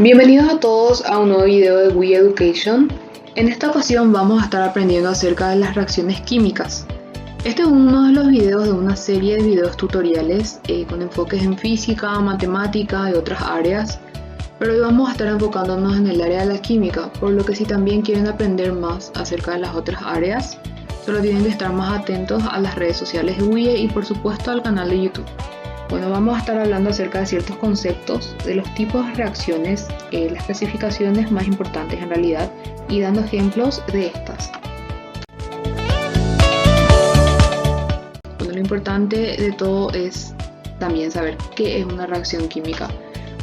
Bienvenidos a todos a un nuevo video de We Education. En esta ocasión vamos a estar aprendiendo acerca de las reacciones químicas. Este es uno de los videos de una serie de videos tutoriales con enfoques en física, matemática y otras áreas, pero hoy vamos a estar enfocándonos en el área de la química, por lo que si también quieren aprender más acerca de las otras áreas, solo tienen que estar más atentos a las redes sociales de WIE y por supuesto al canal de YouTube. Bueno, vamos a estar hablando acerca de ciertos conceptos, de los tipos de reacciones, las clasificaciones más importantes en realidad, y dando ejemplos de estas. Bueno, lo importante de todo es también saber qué es una reacción química.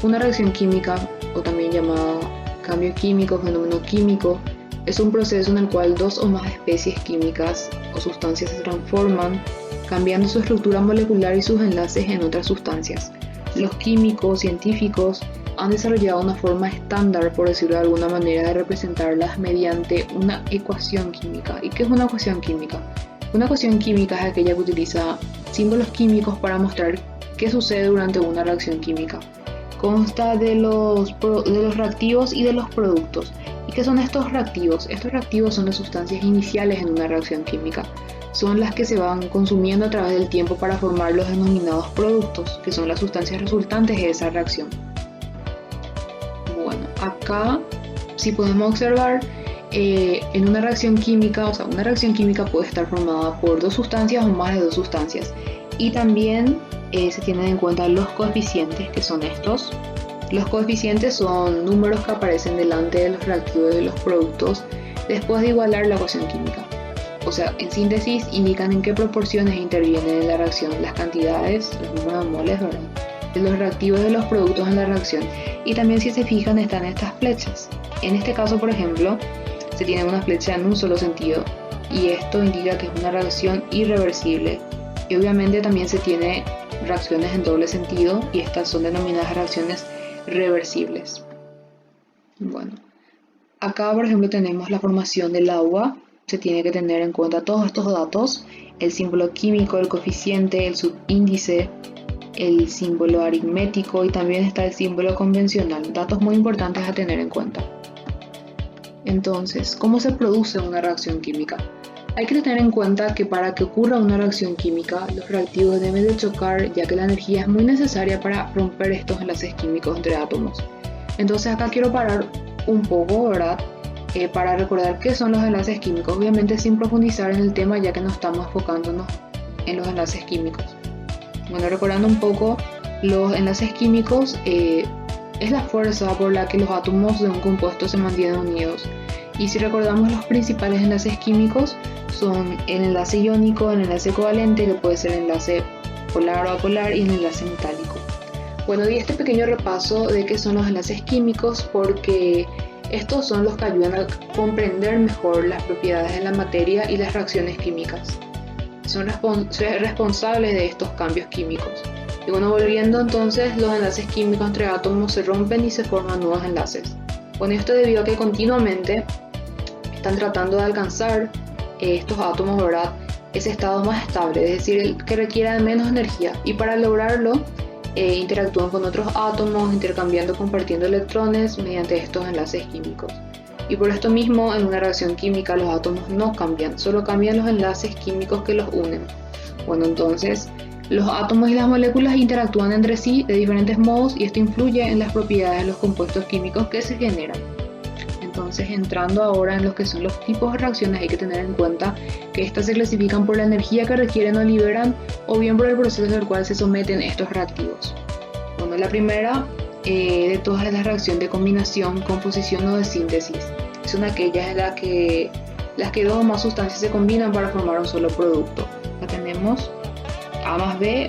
Una reacción química, o también llamada cambio químico, fenómeno químico, es un proceso en el cual dos o más especies químicas o sustancias se transforman, cambiando su estructura molecular y sus enlaces en otras sustancias. Los químicos científicos han desarrollado una forma estándar, por decirlo de alguna manera, de representarlas mediante una ecuación química. ¿Y qué es una ecuación química? Una ecuación química es aquella que utiliza símbolos químicos para mostrar qué sucede durante una reacción química. Consta de los reactivos y de los productos. ¿Y qué son estos reactivos? Estos reactivos son las sustancias iniciales en una reacción química. Son las que se van consumiendo a través del tiempo para formar los denominados productos, que son las sustancias resultantes de esa reacción. Bueno, acá si podemos observar, en una reacción química, una reacción química puede estar formada por dos sustancias o más de dos sustancias. Y también se tienen en cuenta los coeficientes, que son estos. Los coeficientes son números que aparecen delante de los reactivos de los productos después de igualar la ecuación química. O sea, en síntesis, indican en qué proporciones intervienen en la reacción las cantidades, los números de moles, ¿verdad?, de los reactivos de los productos en la reacción. Y también, si se fijan, están estas flechas. En este caso, por ejemplo, se tiene una flecha en un solo sentido y esto indica que es una reacción irreversible. Y obviamente también se tiene reacciones en doble sentido y estas son denominadas reacciones reversibles. Bueno, acá por ejemplo tenemos la formación del agua. Se tiene que tener en cuenta todos estos datos: el símbolo químico, el coeficiente, el subíndice, el símbolo aritmético y también está el símbolo convencional. Datos muy importantes a tener en cuenta. Entonces, ¿cómo se produce una reacción química? Hay que tener en cuenta que para que ocurra una reacción química, los reactivos deben de chocar, ya que la energía es muy necesaria para romper estos enlaces químicos entre átomos. Entonces acá quiero parar un poco, ¿verdad?, para recordar qué son los enlaces químicos, obviamente sin profundizar en el tema, ya que no estamos enfocándonos en los enlaces químicos. Bueno, recordando un poco, los enlaces químicos es la fuerza por la que los átomos de un compuesto se mantienen unidos. Y si recordamos, los principales enlaces químicos son el enlace iónico, el enlace covalente, que puede ser el enlace polar o apolar, y el enlace metálico. Bueno, di este pequeño repaso de qué son los enlaces químicos porque estos son los que ayudan a comprender mejor las propiedades de la materia y las reacciones químicas. Son responsables de estos cambios químicos. Y bueno, volviendo entonces, los enlaces químicos entre átomos se rompen y se forman nuevos enlaces. Bueno, esto debido a que continuamente están tratando de alcanzar estos átomos, ¿verdad?, ese estado más estable, es decir, el que requiera menos energía. Y para lograrlo, interactúan con otros átomos, intercambiando, compartiendo electrones mediante estos enlaces químicos. Y por esto mismo, en una reacción química los átomos no cambian, solo cambian los enlaces químicos que los unen. Bueno, entonces los átomos y las moléculas interactúan entre sí de diferentes modos y esto influye en las propiedades de los compuestos químicos que se generan. Entonces, entrando ahora en lo que son los tipos de reacciones, hay que tener en cuenta que estas se clasifican por la energía que requieren o liberan, o bien por el proceso al cual se someten estos reactivos. Bueno, la primera de todas es la reacción de combinación, composición o de síntesis. Son aquellas en las que dos o más sustancias se combinan para formar un solo producto. Acá tenemos A más B,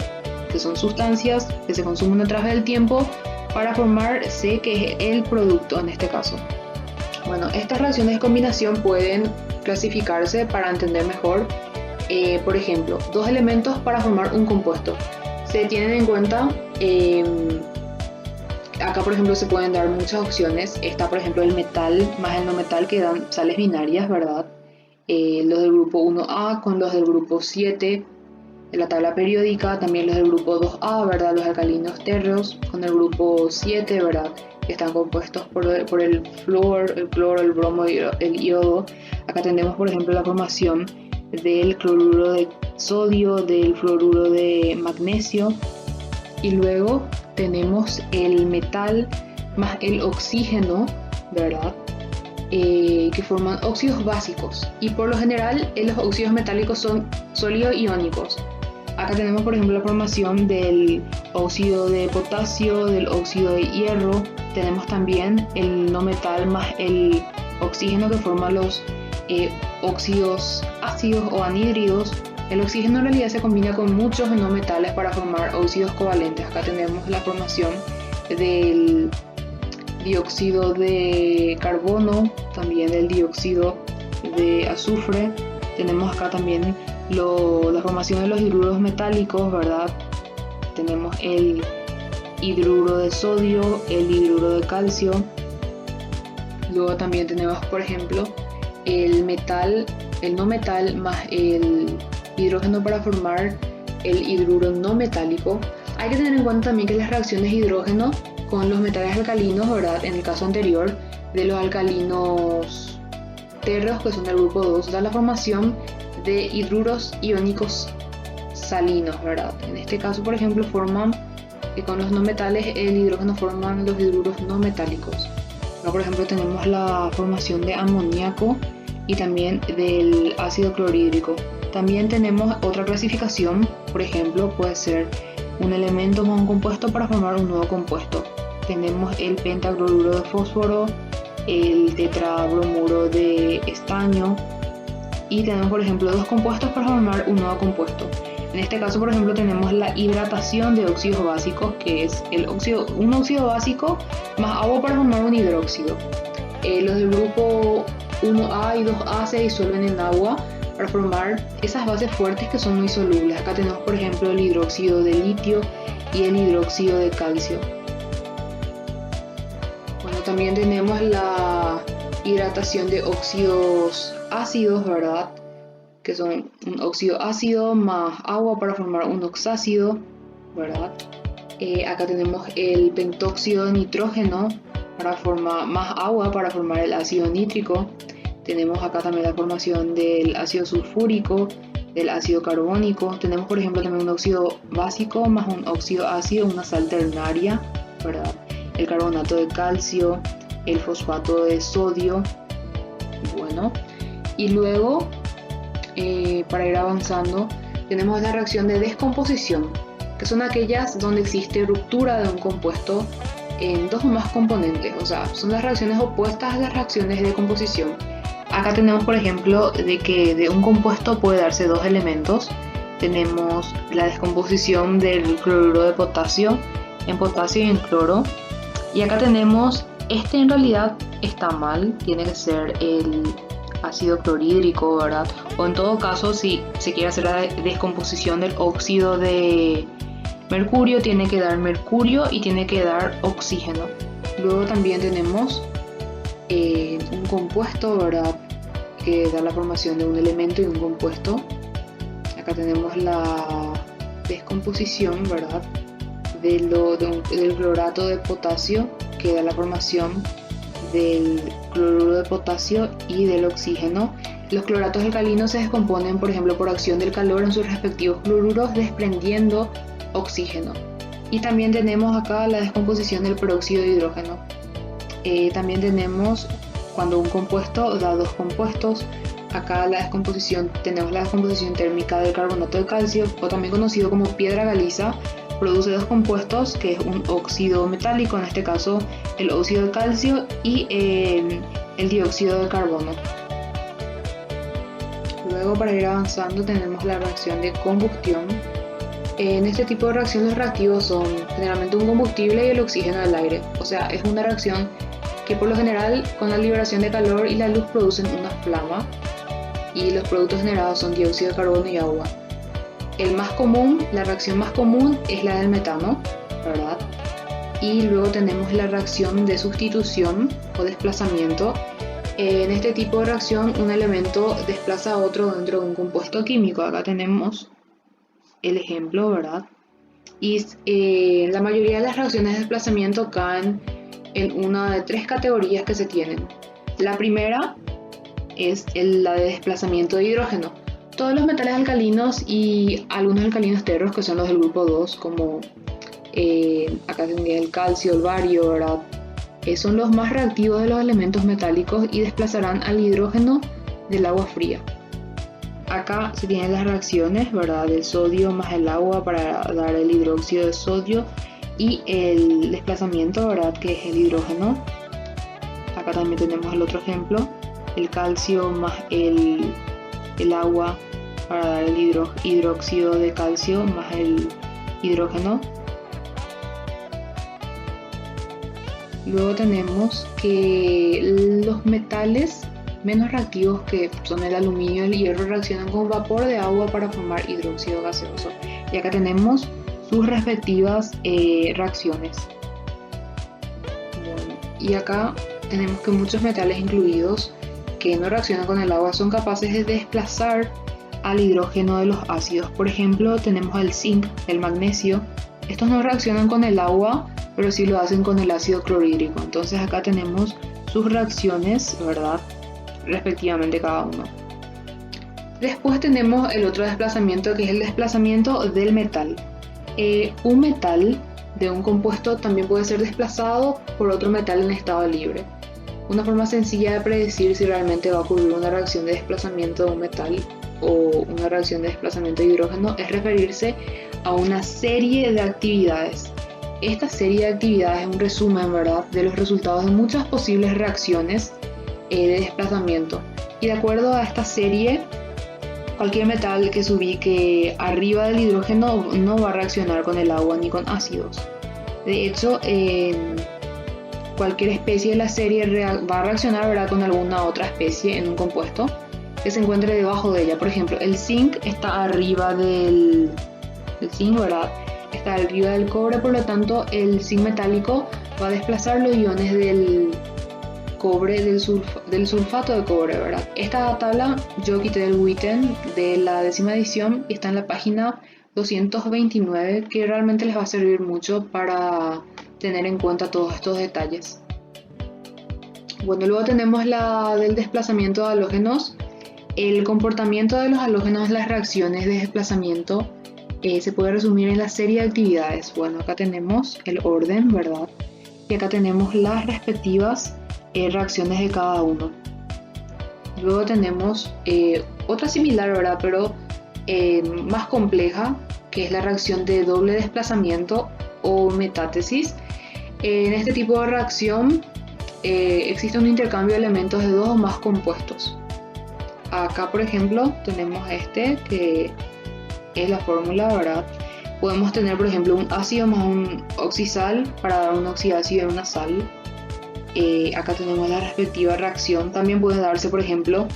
que son sustancias que se consumen a través del tiempo para formar C, que es el producto en este caso. Bueno, estas reacciones de combinación pueden clasificarse para entender mejor. Por ejemplo, dos elementos para formar un compuesto. Se tienen en cuenta, acá por ejemplo se pueden dar muchas opciones. Está por ejemplo el metal más el no metal, que dan sales binarias, ¿verdad? Los del grupo 1A con los del grupo 7 de la tabla periódica, también los del grupo 2A, ¿verdad?, los alcalinos térreos con el grupo 7, ¿verdad?, que están compuestos por el flúor, el cloro, el bromo y el yodo. Acá tenemos, por ejemplo, la formación del cloruro de sodio, del fluoruro de magnesio, y luego tenemos el metal más el oxígeno, ¿verdad? Que forman óxidos básicos, y por lo general los óxidos metálicos son sólidos iónicos. Acá tenemos, por ejemplo, la formación del óxido de potasio, del óxido de hierro. Tenemos también el no metal más el oxígeno, que forma los óxidos ácidos o anhídridos. El oxígeno en realidad se combina con muchos no metales para formar óxidos covalentes. Acá tenemos la formación del dióxido de carbono, también del dióxido de azufre. Tenemos acá también la formación de los hidruros metálicos, ¿verdad? Tenemos el hidruro de sodio, el hidruro de calcio. Luego también tenemos, por ejemplo, el metal, el no metal más el hidrógeno para formar el hidruro no metálico. Hay que tener en cuenta también que las reacciones de hidrógeno con los metales alcalinos, ¿verdad? En el caso anterior de los alcalinos terros, que son del grupo 2, da la formación de hidruros iónicos salinos, ¿verdad? En este caso, por ejemplo, forman con los no metales el hidrógeno forman los hidruros no metálicos. Acá, por ejemplo, tenemos la formación de amoníaco y también del ácido clorhídrico. También tenemos otra clasificación, por ejemplo, puede ser un elemento más un compuesto para formar un nuevo compuesto. Tenemos el pentacloruro de fósforo, el tetrabromuro de estaño, y tenemos, por ejemplo, dos compuestos para formar un nuevo compuesto. En este caso, por ejemplo, tenemos la hidratación de óxidos básicos, que es un óxido básico más agua para formar un hidróxido. Los del grupo 1A y 2A se disuelven en agua para formar esas bases fuertes que son muy solubles. Acá tenemos, por ejemplo, el hidróxido de litio y el hidróxido de calcio. Bueno, también tenemos la hidratación de óxidos ácidos, ¿verdad? Que son un óxido ácido más agua para formar un oxácido, ¿verdad? Acá tenemos el pentóxido de nitrógeno para formar más agua para formar el ácido nítrico. Tenemos acá también la formación del ácido sulfúrico, del ácido carbónico. Tenemos, por ejemplo, también un óxido básico más un óxido ácido, una sal ternaria, ¿verdad? El carbonato de calcio, el fosfato de sodio. Bueno, y luego, para ir avanzando, tenemos la reacción de descomposición, que son aquellas donde existe ruptura de un compuesto en dos o más componentes, o sea, son las reacciones opuestas a las reacciones de composición. Acá tenemos, por ejemplo, de que de un compuesto puede darse dos elementos. Tenemos la descomposición del cloruro de potasio en potasio y en cloro. Y acá tenemos, en realidad está mal, tiene que ser el ácido clorhídrico, ¿verdad? O en todo caso, si se quiere hacer la descomposición del óxido de mercurio, tiene que dar mercurio y tiene que dar oxígeno. Luego también tenemos un compuesto, ¿verdad? Que da la formación de un elemento y un compuesto. Acá tenemos la descomposición, ¿verdad? Del clorato de potasio, que da la formación del cloruro de potasio y del oxígeno. Los cloratos alcalinos se descomponen, por ejemplo, por acción del calor en sus respectivos cloruros, desprendiendo oxígeno. Y también tenemos acá la descomposición del peróxido de hidrógeno. También tenemos cuando un compuesto da dos compuestos. Acá tenemos la descomposición térmica del carbonato de calcio, o también conocido como piedra caliza. Produce dos compuestos, que es un óxido metálico, en este caso el óxido de calcio y el dióxido de carbono. Luego, para ir avanzando, tenemos la reacción de combustión. En este tipo de reacción los reactivos son generalmente un combustible y el oxígeno del aire. O sea, es una reacción que por lo general con la liberación de calor y la luz producen una flama, y los productos generados son dióxido de carbono y agua. La reacción más común es la del metano, ¿verdad? Y luego tenemos la reacción de sustitución o desplazamiento. En este tipo de reacción un elemento desplaza a otro dentro de un compuesto químico. Acá tenemos el ejemplo, ¿verdad? Y la mayoría de las reacciones de desplazamiento caen en una de tres categorías que se tienen. La primera es la de desplazamiento de hidrógeno. Todos los metales alcalinos y algunos alcalinos terros, que son los del grupo 2, como acá tendría el calcio, el bario, ¿verdad? Son los más reactivos de los elementos metálicos y desplazarán al hidrógeno del agua fría. Acá se tienen las reacciones, ¿verdad? Del sodio más el agua para dar el hidróxido de sodio y el desplazamiento, ¿verdad? Que es el hidrógeno. Acá también tenemos el otro ejemplo, el calcio más el agua para dar el hidróxido de calcio más el hidrógeno. Luego tenemos que los metales menos reactivos, que son el aluminio y el hierro, reaccionan con vapor de agua para formar hidróxido gaseoso. Y acá tenemos sus respectivas reacciones. Bueno, y acá tenemos que muchos metales incluidos que no reaccionan con el agua son capaces de desplazar al hidrógeno de los ácidos. Por ejemplo, tenemos el zinc, el magnesio. Estos no reaccionan con el agua, pero sí lo hacen con el ácido clorhídrico. Entonces acá tenemos sus reacciones, ¿verdad? Respectivamente cada uno. Después tenemos el otro desplazamiento, que es el desplazamiento del metal. Un metal de un compuesto también puede ser desplazado por otro metal en estado libre. Una forma sencilla de predecir si realmente va a ocurrir una reacción de desplazamiento de un metal o una reacción de desplazamiento de hidrógeno es referirse a una serie de actividades. Esta serie de actividades es un resumen, ¿verdad?, de los resultados de muchas posibles reacciones de desplazamiento. Y de acuerdo a esta serie, cualquier metal que se ubique arriba del hidrógeno no va a reaccionar con el agua ni con ácidos. De hecho, cualquier especie de la serie va a reaccionar, ¿verdad?, con alguna otra especie en un compuesto que se encuentre debajo de ella. Por ejemplo, el zinc está arriba del zinc, ¿verdad?, está arriba del cobre, por lo tanto el zinc metálico va a desplazar los iones del cobre, del sulfato de cobre, ¿verdad? Esta tabla yo quité del Witten de la 10ª edición y está en la página 229, que realmente les va a servir mucho para tener en cuenta todos estos detalles. Bueno, luego tenemos la del desplazamiento de halógenos. El comportamiento de los halógenos en las reacciones de desplazamiento se puede resumir en la serie de actividades. Bueno, acá tenemos el orden, ¿verdad? Y acá tenemos las respectivas reacciones de cada uno. Luego tenemos otra similar, ¿verdad?, pero más compleja, que es la reacción de doble desplazamiento o metátesis. En este tipo de reacción existe un intercambio de elementos de dos o más compuestos. Acá, por ejemplo, tenemos que es la fórmula, ¿verdad? Podemos tener, por ejemplo, un ácido más un oxisal para dar un oxidácido y una sal. Acá tenemos la respectiva reacción. También puede darse, por ejemplo,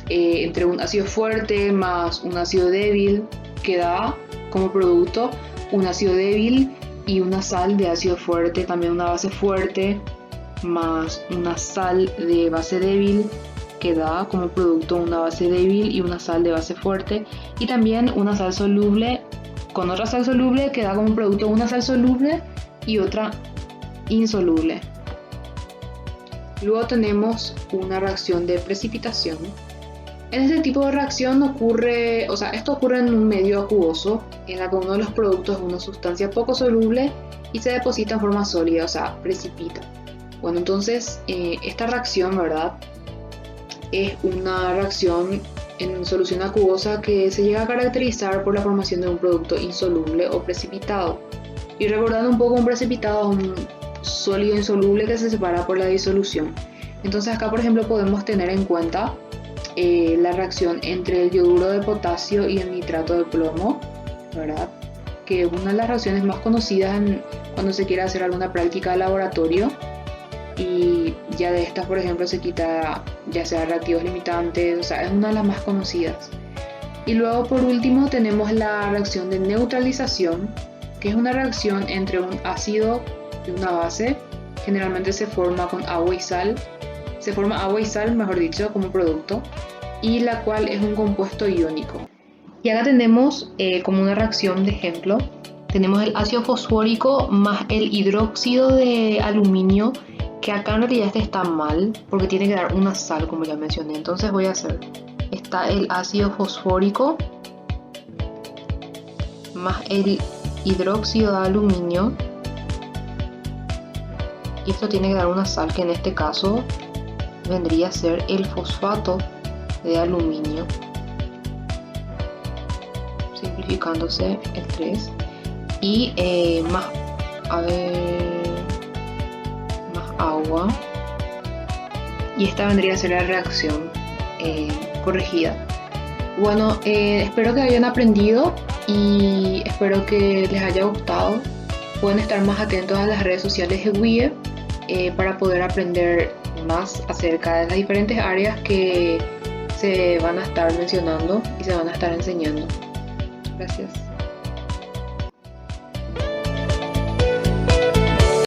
entre un ácido fuerte más un ácido débil, que da como producto un ácido débil y una sal de ácido fuerte, también una base fuerte más una sal de base débil, que da como producto una base débil y una sal de base fuerte, y también una sal soluble con otra sal soluble, que da como producto una sal soluble y otra insoluble. Luego tenemos una reacción de precipitación. En este tipo de reacción esto ocurre en un medio acuoso, en la que uno de los productos es una sustancia poco soluble y se deposita en forma sólida, o sea, precipita. Bueno, entonces esta reacción, ¿verdad?, es una reacción en solución acuosa que se llega a caracterizar por la formación de un producto insoluble o precipitado. Y recordando un poco, un precipitado es un sólido insoluble que se separa por la disolución. Entonces acá, por ejemplo, podemos tener en cuenta la reacción entre el yoduro de potasio y el nitrato de plomo, ¿verdad?, que es una de las reacciones más conocidas cuando se quiere hacer alguna práctica de laboratorio. Y ya de estas, por ejemplo, se quita ya sea reactivos limitantes, o sea, es una de las más conocidas. Y luego, por último, tenemos la reacción de neutralización, que es una reacción entre un ácido y una base. Generalmente se forma con agua y sal. Se forma agua y sal, mejor dicho, como producto, y la cual es un compuesto iónico. Y acá tenemos como una reacción de ejemplo, tenemos el ácido fosfórico más el hidróxido de aluminio que acá en realidad este está mal porque tiene que dar una sal, como ya mencioné. Entonces voy a hacer, está el ácido fosfórico más el hidróxido de aluminio, y esto tiene que dar una sal que en este caso vendría a ser el fosfato de aluminio, simplificándose el 3, y más, más agua, y esta vendría a ser la reacción corregida. Bueno, espero que hayan aprendido y espero que les haya gustado. Pueden estar más atentos a las redes sociales de WIE para poder aprender más acerca de las diferentes áreas que se van a estar mencionando y se van a estar enseñando. Gracias.